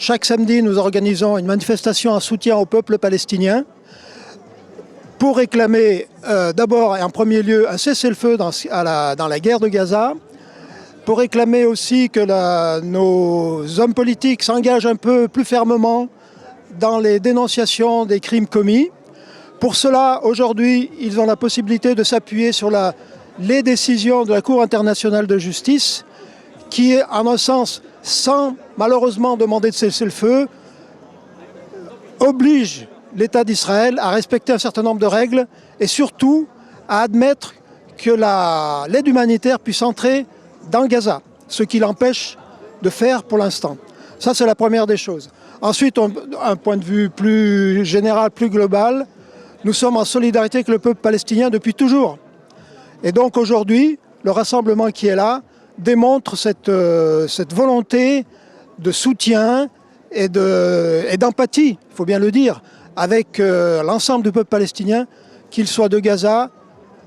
chaque samedi, nous organisons une manifestation en soutien au peuple palestinien pour réclamer d'abord et en premier lieu un cessez-le-feu dans la guerre de Gaza, pour réclamer aussi que nos hommes politiques s'engagent un peu plus fermement dans les dénonciations des crimes commis. Pour cela, aujourd'hui, ils ont la possibilité de s'appuyer sur les décisions de la Cour internationale de justice qui, en un sens, sans malheureusement demander de cessez-le-feu, oblige l'État d'Israël à respecter un certain nombre de règles et surtout à admettre que l'aide humanitaire puisse entrer dans Gaza, ce qui l'empêche de faire pour l'instant. Ça, c'est la première des choses. Ensuite, un point de vue plus général, plus global, nous sommes en solidarité avec le peuple palestinien depuis toujours. Et donc aujourd'hui, le rassemblement qui est là démontre cette volonté de soutien et d'empathie, il faut bien le dire, avec l'ensemble du peuple palestinien, qu'il soit de Gaza,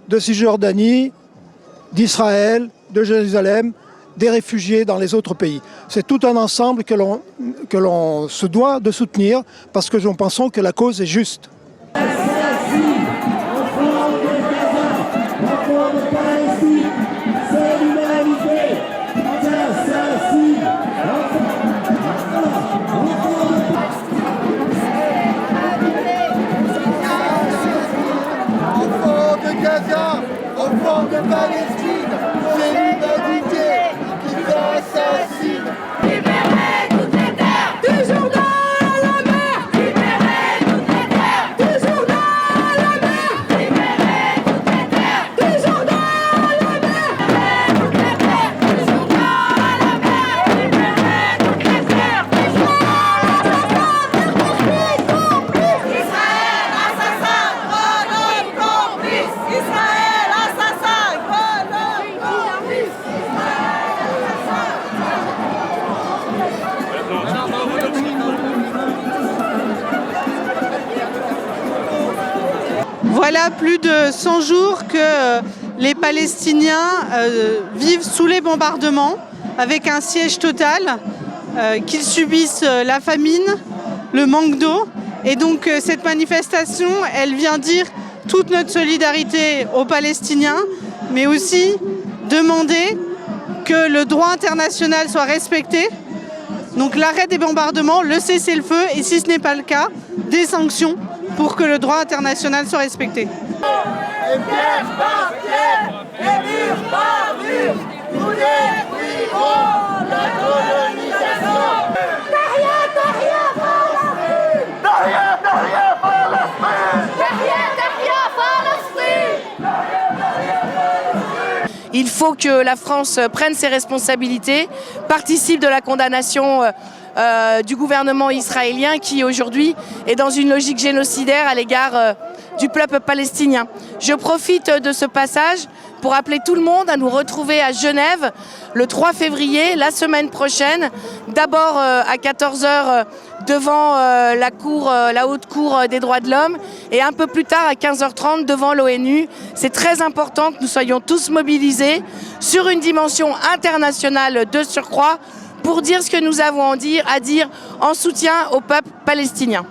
de Cisjordanie, d'Israël, de Jérusalem, des réfugiés dans les autres pays. C'est tout un ensemble que l'on se doit de soutenir parce que nous pensons que la cause est juste. Enfants de Palestine, c'est l'humanité qui t'assassine. Libérez toutes les terres, toujours dans la mer. Libérez toutes les terres, toujours dans la mer. Libérez toutes les terres, toujours dans la mer. Libérez toutes les terres, toujours dans la mer. Libérez toutes les terres, toujours dans la mer. Israël assassin, Pologne complice. Israël. Voilà plus de 100 jours que les Palestiniens vivent sous les bombardements, avec un siège total, qu'ils subissent la famine, le manque d'eau. Et donc cette manifestation, elle vient dire toute notre solidarité aux Palestiniens, mais aussi demander que le droit international soit respecté. Donc l'arrêt des bombardements, le cessez-le-feu et si ce n'est pas le cas, des sanctions pour que le droit international soit respecté. Et pièce par pièce, et mur par mur, nous détruirons la colonisation. Derrière, derrière, Palestine. Derrière, derrière, Palestine. Derrière, derrière, Palestine. Il faut que la France prenne ses responsabilités, participe de la condamnation du gouvernement israélien qui aujourd'hui est dans une logique génocidaire à l'égard du peuple palestinien. Je profite de ce passage pour appeler tout le monde à nous retrouver à Genève le 3 février, la semaine prochaine, d'abord à 14 h devant la Haute Cour des droits de l'homme et un peu plus tard à 15 h 30 devant l'ONU. C'est très important que nous soyons tous mobilisés sur une dimension internationale de surcroît pour dire ce que nous avons à dire en soutien au peuple palestinien.